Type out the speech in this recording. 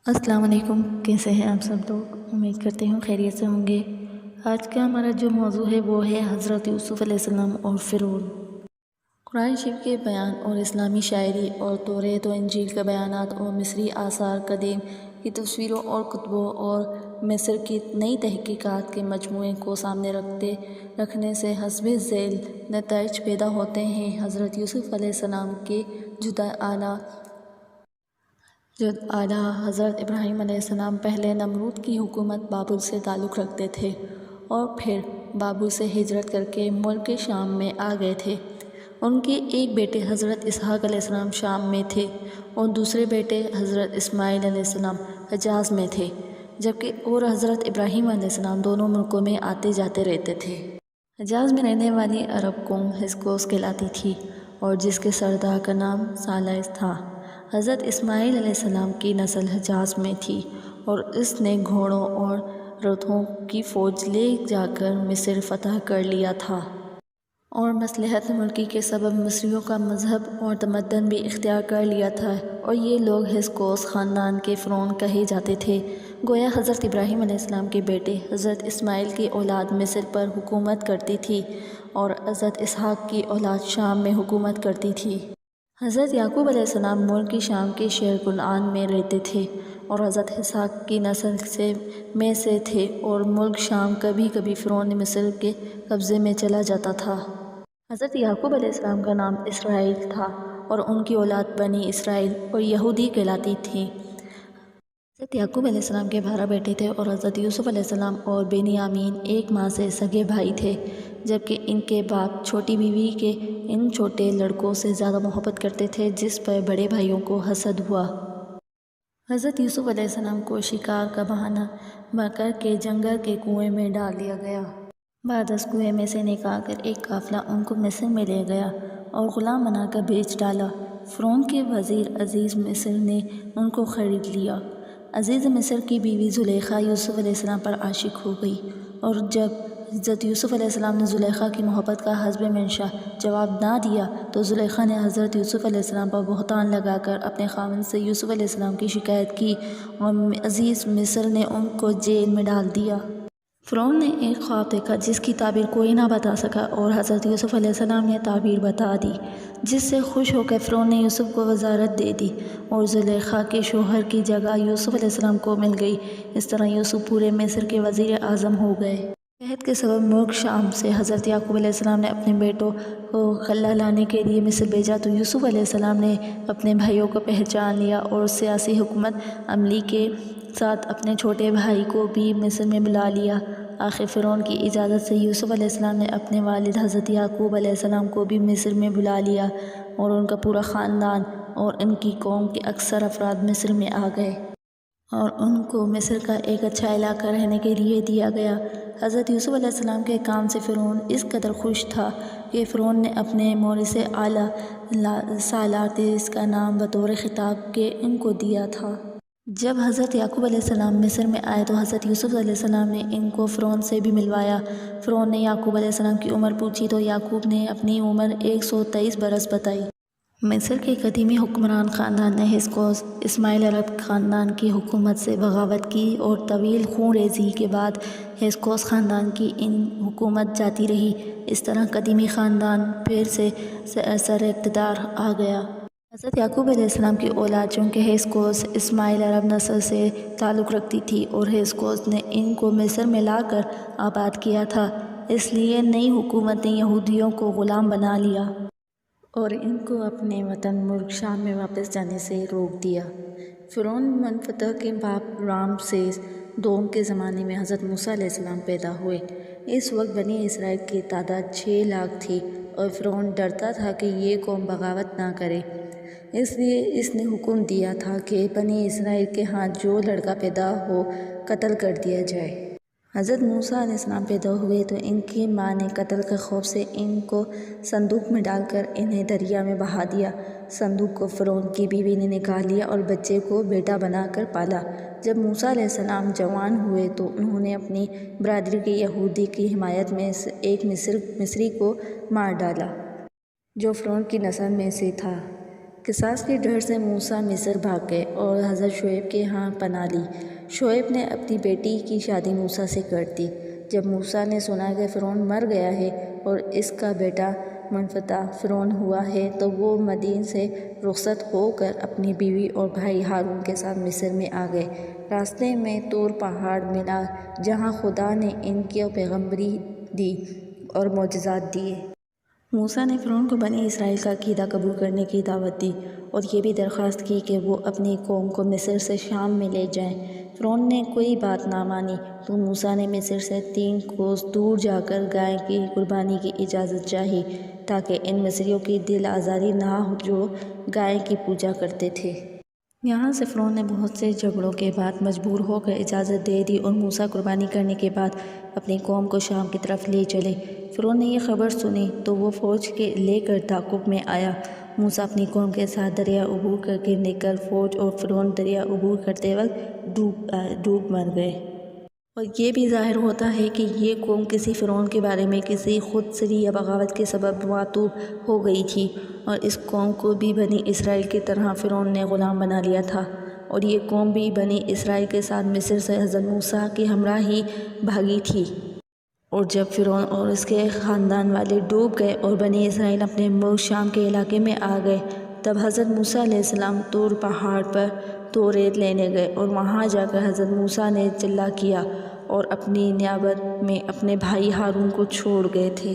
السلام علیکم، کیسے ہیں آپ سب لوگ؟ امید کرتے ہوں خیریت سے ہوں گے۔ آج کا ہمارا جو موضوع ہے وہ ہے حضرت یوسف علیہ السلام اور فرعون۔ قرآن شریف کے بیان اور اسلامی شاعری اور توریت و انجیل کے بیانات اور مصری آثار قدیم کی تصویروں اور کتبوں اور مصر کی نئی تحقیقات کے مجموعے کو سامنے رکھنے سے حسب ذیل نتائج پیدا ہوتے ہیں۔ حضرت یوسف علیہ السلام کے جد اعلیٰ حضرت ابراہیم علیہ السلام پہلے نمرود کی حکومت بابل سے تعلق رکھتے تھے اور پھر بابل سے ہجرت کر کے ملک شام میں آ گئے تھے۔ ان کے ایک بیٹے حضرت اسحاق علیہ السلام شام میں تھے اور دوسرے بیٹے حضرت اسماعیل علیہ السلام حجاز میں تھے، جبکہ اور حضرت ابراہیم علیہ السلام دونوں ملکوں میں آتے جاتے رہتے تھے۔ حجاز میں رہنے والی عرب قوم ہکسوس کہلاتی تھی اور جس کے سردار کا نام سالس تھا۔ حضرت اسماعیل علیہ السلام کی نسل حجاز میں تھی اور اس نے گھوڑوں اور رتھوں کی فوج لے جا کر مصر فتح کر لیا تھا اور مصلحت ملکی کے سبب مصریوں کا مذہب اور تمدن بھی اختیار کر لیا تھا، اور یہ لوگ ہکسوس خاندان کے فرعون کہے جاتے تھے۔ گویا حضرت ابراہیم علیہ السلام کے بیٹے حضرت اسماعیل کی اولاد مصر پر حکومت کرتی تھی اور حضرت اسحاق کی اولاد شام میں حکومت کرتی تھی۔ حضرت یعقوب علیہ السلام ملک شام کے شہر کنعان میں رہتے تھے اور حضرت اسحاق کی نسل میں سے تھے، اور ملک شام کبھی کبھی فرعون مصر کے قبضے میں چلا جاتا تھا۔ حضرت یعقوب علیہ السلام کا نام اسرائیل تھا اور ان کی اولاد بنی اسرائیل اور یہودی کہلاتی تھی۔ حضرت یعقوب علیہ السلام کے 12 بیٹے تھے اور حضرت یوسف علیہ السلام اور بنیامین ایک ماں سے سگے بھائی تھے، جبکہ ان کے باپ چھوٹی بیوی کے ان چھوٹے لڑکوں سے زیادہ محبت کرتے تھے، جس پر بڑے بھائیوں کو حسد ہوا۔ حضرت یوسف علیہ السلام کو شکار کا بہانہ کر کے جنگل کے کنویں میں ڈال دیا گیا۔ بعد ازاں کنویں میں سے نکال کر ایک قافلہ ان کو مصر میں لے گیا اور غلام بنا کر بیچ ڈالا۔ فرعون کے وزیر عزیز مصر نے ان کو خرید لیا۔ عزیز مصر کی بیوی زلیخا یوسف علیہ السلام پر عاشق ہو گئی، اور جب حضرت یوسف علیہ السلام نے زلیخا کی محبت کا حسب منشا جواب نہ دیا تو زلیخا نے حضرت یوسف علیہ السلام پر بہتان لگا کر اپنے خاوند سے یوسف علیہ السلام کی شکایت کی اور عزیز مصر نے ان کو جیل میں ڈال دیا۔ فرعون نے ایک خواب دیکھا جس کی تعبیر کوئی نہ بتا سکا، اور حضرت یوسف علیہ السلام نے تعبیر بتا دی، جس سے خوش ہو کر فرعون نے یوسف کو وزارت دے دی اور زلیخا کے شوہر کی جگہ یوسف علیہ السلام کو مل گئی۔ اس طرح یوسف پورے مصر کے وزیر اعظم ہو گئے۔ قحط کے سبب ملک شام سے حضرت یعقوب علیہ السلام نے اپنے بیٹوں کو غلہ لانے کے لیے مصر بھیجا تو یوسف علیہ السلام نے اپنے بھائیوں کو پہچان لیا اور سیاسی حکمت عملی کے ساتھ اپنے چھوٹے بھائی کو بھی مصر میں بلا لیا۔ آخر فرعون کی اجازت سے یوسف علیہ السلام نے اپنے والد حضرت یعقوب علیہ السلام کو بھی مصر میں بلا لیا، اور ان کا پورا خاندان اور ان کی قوم کے اکثر افراد مصر میں آ گئے اور ان کو مصر کا ایک اچھا علاقہ رہنے کے لیے دیا گیا۔ حضرت یوسف علیہ السلام کے کام سے فرعون اس قدر خوش تھا کہ فرعون نے اپنے مورث اعلیٰ سالارتس کا نام بطور خطاب کے ان کو دیا تھا۔ جب حضرت یعقوب علیہ السلام مصر میں آئے تو حضرت یوسف علیہ السلام نے ان کو فرعون سے بھی ملوایا۔ فرعون نے یعقوب علیہ السلام کی عمر پوچھی تو یعقوب نے اپنی عمر 123 برس بتائی۔ مصر کے قدیمی حکمران خاندان نے ہکسوس اسماعیل عرب خاندان کی حکومت سے بغاوت کی، اور طویل خون ریزی کے بعد ہکسوس خاندان کی حکومت جاتی رہی۔ اس طرح قدیمی خاندان پھر سے سر اقتدار آ گیا۔ حضرت یعقوب علیہ السلام کی اولاد چونکہ ہکسوس اسماعیل عرب نسل سے تعلق رکھتی تھی اور ہکسوس نے ان کو مصر میں لا کر آباد کیا تھا، اس لیے نئی حکومت نے یہودیوں کو غلام بنا لیا اور ان کو اپنے وطن ملک شام میں واپس جانے سے روک دیا۔ فرعون منفتح کے باپ رامسیس دوم کے زمانے میں حضرت موسیٰ علیہ السلام پیدا ہوئے۔ اس وقت بنی اسرائیل کی تعداد 6 لاکھ تھی، اور فرعون ڈرتا تھا کہ یہ قوم بغاوت نہ کرے، اس لیے اس نے حکم دیا تھا کہ بنی اسرائیل کے ہاں جو لڑکا پیدا ہو قتل کر دیا جائے۔ حضرت موسیٰ علیہ السلام پیدا ہوئے تو ان کی ماں نے قتل کے خوف سے ان کو صندوق میں ڈال کر انہیں دریا میں بہا دیا۔ صندوق کو فرعون کی بیوی نے نکال لیا اور بچے کو بیٹا بنا کر پالا۔ جب موسیٰ علیہ السلام جوان ہوئے تو انہوں نے اپنی برادری کے یہودی کی حمایت میں ایک مصری کو مار ڈالا جو فرعون کی نسل میں سے تھا۔ قصاص کے ڈر سے موسیٰ مصر بھاگ گئے اور حضرت شعیب کے ہاں پناہ لی۔ شعیب نے اپنی بیٹی کی شادی موسیٰ سے کر دی۔ جب موسیٰ نے سنا کہ فرعون مر گیا ہے اور اس کا بیٹا منفتح فرعون ہوا ہے تو وہ مدین سے رخصت ہو کر اپنی بیوی اور بھائی ہارون کے ساتھ مصر میں آ گئے۔ راستے میں طور پہاڑ ملا جہاں خدا نے ان کو پیغمبری دی اور معجزات دیے۔ موسیٰ نے فرعون کو بنی اسرائیل کا عقیدہ قبول کرنے کی دعوت دی اور یہ بھی درخواست کی کہ وہ اپنی قوم کو مصر سے شام میں لے جائیں۔ فرعون نے کوئی بات نہ مانی تو موسیٰ نے مصر سے 3 کوس دور جا کر گائے کی قربانی کی اجازت چاہی تاکہ ان مصریوں کی دل آزاری نہ ہو جو گائے کی پوجا کرتے تھے۔ یہاں سے فرعون نے بہت سے جھگڑوں کے بعد مجبور ہو کر اجازت دے دی اور موسیٰ قربانی کرنے کے بعد اپنی قوم کو شام کی طرف لے چلے۔ فرعون نے یہ خبر سنی تو وہ فوج لے کر تعاقب میں آیا۔ موسیٰ اپنی قوم کے ساتھ دریا عبور کر کے نکل فوج اور فرعون دریا عبور کرتے وقت ڈوب مر گئے۔ اور یہ بھی ظاہر ہوتا ہے کہ یہ قوم کسی فرعون کے بارے میں کسی خود سری یا بغاوت کے سبب معطوب ہو گئی تھی اور اس قوم کو بھی بنی اسرائیل کی طرح فرعون نے غلام بنا لیا تھا، اور یہ قوم بھی بنی اسرائیل کے ساتھ مصر سے حضرت موسیٰ کی ہمراہی بھاگی تھی۔ اور جب فرعون اور اس کے خاندان والے ڈوب گئے اور بنی اسرائیل اپنے ملک شام کے علاقے میں آ گئے تب حضرت موسیٰ علیہ السلام طور پہاڑ پر توریت لینے گئے اور وہاں جا کر حضرت موسیٰ نے چلہ کیا اور اپنی نیابت میں اپنے بھائی ہارون کو چھوڑ گئے تھے۔